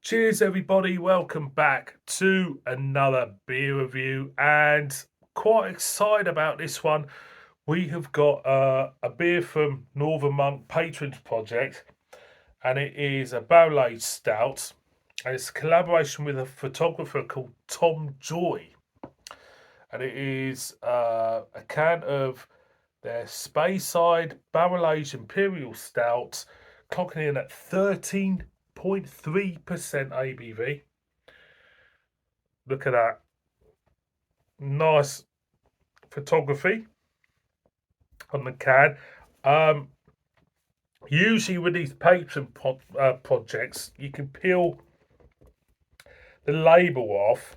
Cheers, everybody. Welcome back to another beer review, and quite excited about this one. We have got a beer from Northern Monk Patrons Project, and it is a barrel aged stout, and it's a collaboration with a photographer called Tom Joy, and it is a can of their Speyside barrel aged Imperial Stout, clocking in at 13.3% ABV. Look at that. Nice photography on the can. Um, Usually with these projects, you can peel the label off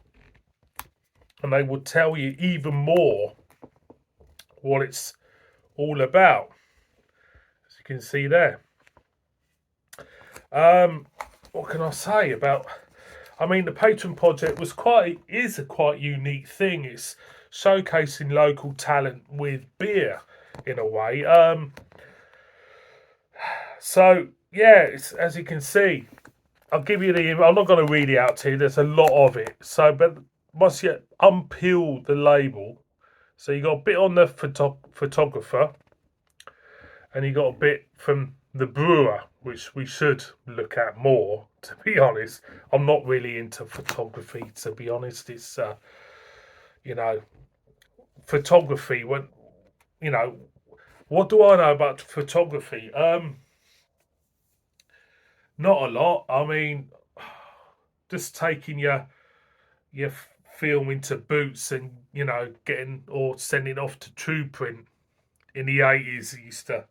and they will tell you even more what it's all about, as you can see there. What can I say about? I mean, the Patron project is a quite unique thing. It's showcasing local talent with beer in a way. So yeah, as you can see, I'll give you the. I'm not going to read it out to you. There's a lot of it. So, but once you unpeel the label, so you got a bit on the photographer, and you got a bit from the brewer, which we should look at more. To be honest, I'm not really into photography. To be honest, it's you know photography. When you know, what do I know about photography? Not a lot. I mean, just taking your film into boots and getting or sending off to True Print in the 80s. It used to,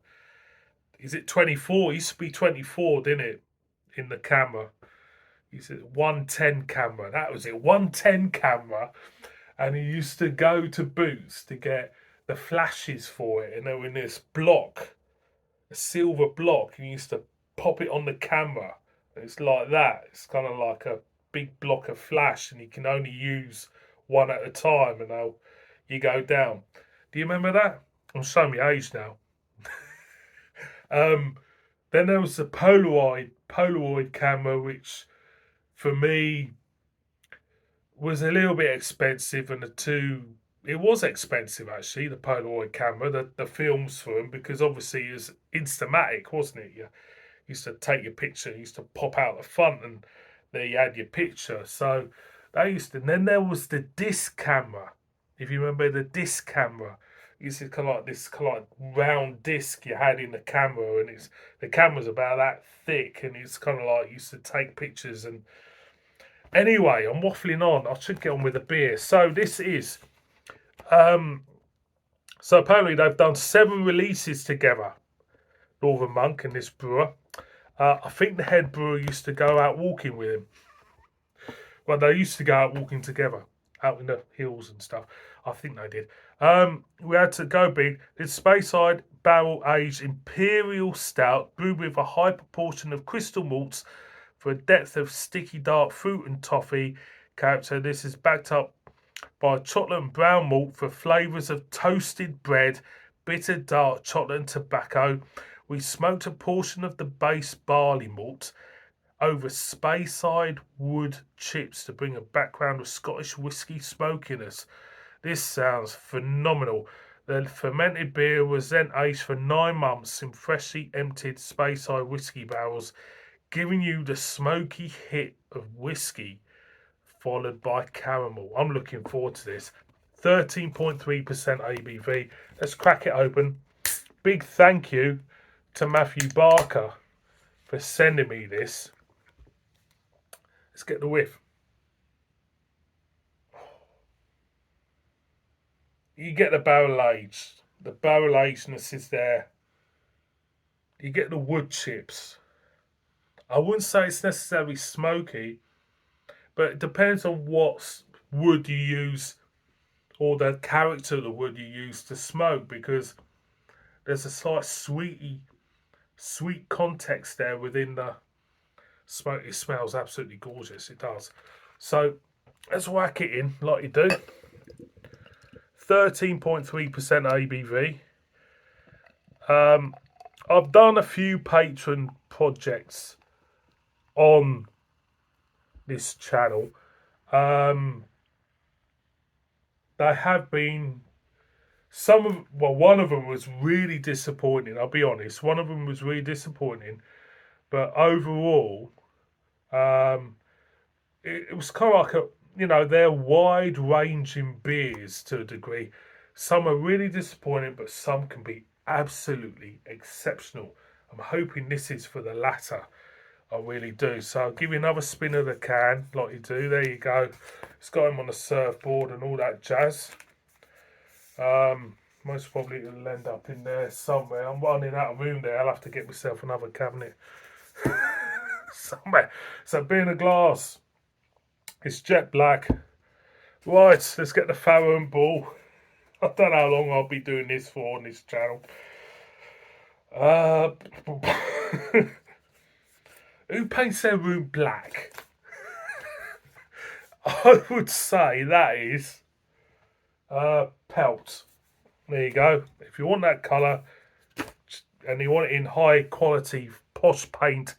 is it 24? It used to be 24, didn't it? In the camera, you said 110 camera. That was it, 110 camera. And he used to go to Boots to get the flashes for it, and they were in this block, a silver block, and he used to pop it on the camera. And it's like that. It's kind of like a big block of flash, and you can only use one at a time, and you go down. Do you remember that? I'm showing my age now. um, then there was the Polaroid camera, which for me was a little bit expensive, and it was expensive actually. The Polaroid camera, the films for them, because obviously it was Instamatic, wasn't it? You used to take your picture, you used to pop out the front, and there you had your picture. So they used to. And then there was the disc camera. If you remember the disc camera, it used to kind of like this kind of like round disc you had in the camera, and the camera's about that thick, and it's kind of like used to take pictures. And anyway, I'm waffling on. I should get on with the beer. So this is um. So apparently they've done 7 releases together, Northern Monk and this brewer. I think the head brewer used to go out walking with him. Well, they used to go out walking together, out in the hills and stuff. I think they did. We had to go big. It's Speyside barrel aged Imperial Stout, brewed with a high proportion of crystal malts for a depth of sticky dark fruit and toffee character. This is backed up by chocolate and brown malt for flavours of toasted bread, bitter dark chocolate and tobacco. We smoked a portion of the base barley malt over Speyside wood chips to bring a background of Scottish whisky smokiness. This sounds phenomenal. The fermented beer was then aged for 9 months in freshly emptied Speyside whisky barrels, giving you the smoky hit of whisky followed by caramel. I'm looking forward to this. 13.3% ABV. Let's crack it open. Big thank you to Matthew Barker for sending me this. Let's get the whiff. You get the barrel aged. The barrel agedness is there. You get the wood chips. I wouldn't say it's necessarily smoky, but it depends on what wood you use or the character of the wood you use to smoke, because there's a slight sweet context there within the smoke. It smells absolutely gorgeous. It does. So let's whack it in like you do. 13.3% ABV. I've done a few patron projects on this channel. Um, they have been one of them was really disappointing. I'll be honest, one of them was really disappointing, but overall, um, it was kind of like they're wide ranging beers to a degree. Some are really disappointing, but some can be absolutely exceptional. I'm hoping this is for the latter. I really do. So I'll give you another spin of the can, like you do. There you go. It's got him on the surfboard and all that jazz. Most probably it'll end up in there somewhere. I'm running out of room there. I'll have to get myself another cabinet somewhere. So being a glass, it's jet black. Right, let's get the Farrow and Ball. I don't know how long I'll be doing this for on this channel. Who paints their room black? I would say that is Pelt. There you go. If you want that colour and you want it in high quality posh paint,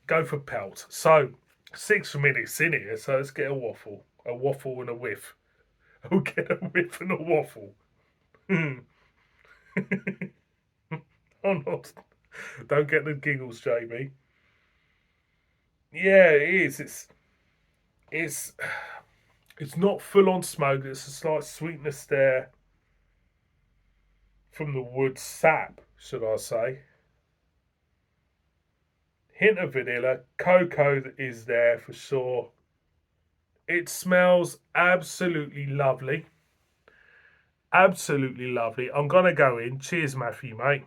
go for Pelt. So 6 minutes in here, so let's get a waffle and a whiff. We'll get a whiff and a waffle. Oh no! Don't get the giggles, Jamie. Yeah, it is. It's not full on smoke. There's a slight sweetness there from the wood sap, should I say. Hint of vanilla, cocoa is there for sure. It smells absolutely lovely. Absolutely lovely. I'm gonna go in. Cheers, Matthew, mate.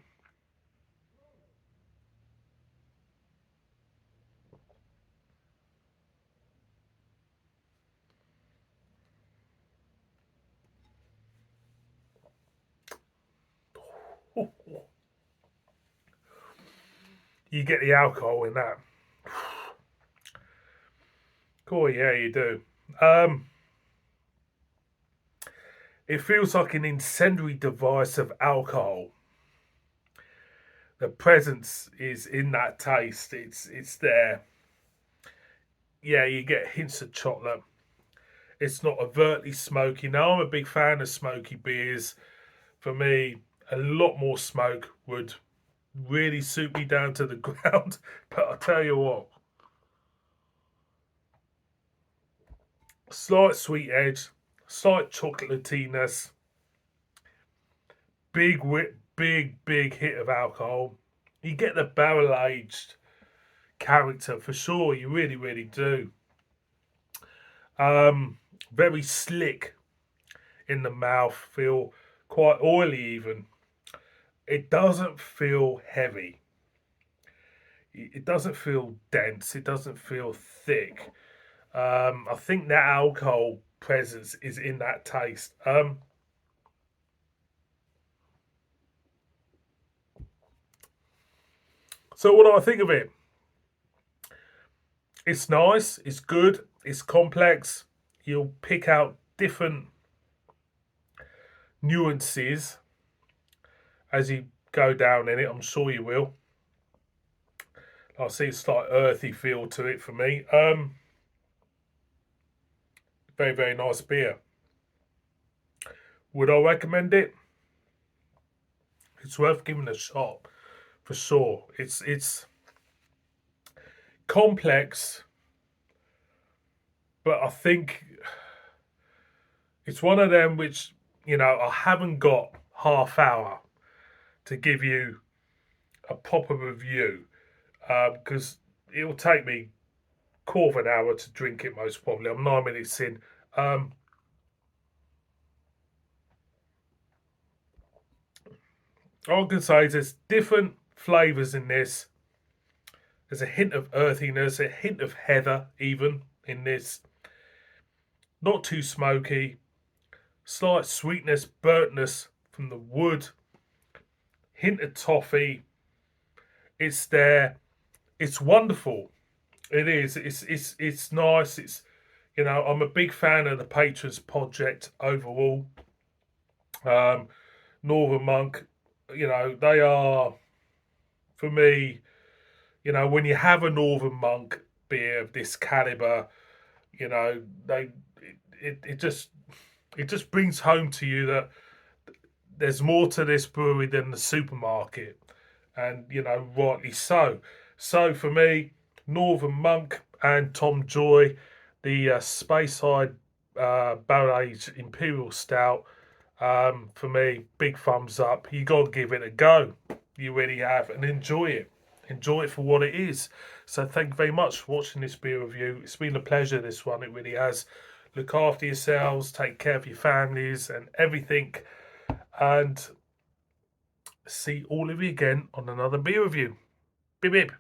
You get the alcohol in that. Cool, yeah, you do. It feels like an incendiary device of alcohol. The presence is in that taste. It's there. Yeah, you get hints of chocolate. It's not overtly smoky. Now I'm a big fan of smoky beers. For me, a lot more smoke would really suit me down to the ground. But I'll tell you what, slight sweet edge, slight chocolatiness, big hit of alcohol. You get the barrel aged character for sure. You really do. Very slick in the mouth. Feel quite oily even. It doesn't feel heavy. It doesn't feel dense. It doesn't feel thick. I think that alcohol presence is in that taste. So what do I think of it? It's nice. It's good. It's complex. You'll pick out different nuances as you go down in it. I'm sure you will. I see a slight earthy feel to it for me. Very nice beer. Would I recommend it? It's worth giving a shot for sure. It's complex, but I think it's one of them which I haven't got half hour to give you a proper review because it will take me quarter of an hour to drink it most probably. I'm 9 minutes in. All I can say is there's different flavours in this. There's a hint of earthiness, a hint of heather even in this. Not too smoky. Slight sweetness, burntness from the wood. Hint of toffee. It's there. It's wonderful. It is. It's nice. It's I'm a big fan of the Patrons Project overall. Northern Monk, they are for me. When you have a Northern Monk beer of this caliber, You know, it just brings home to you that there's more to this brewery than the supermarket, and rightly so. So for me, Northern Monk and Tom Joy, the Speyside barrel aged Imperial Stout. For me, big thumbs up. You got to give it a go. You really have, and enjoy it. Enjoy it for what it is. So thank you very much for watching this beer review. It's been a pleasure. This one, it really has. Look after yourselves. Take care of your families and everything. And see all of you again on another beer review. Bip bip.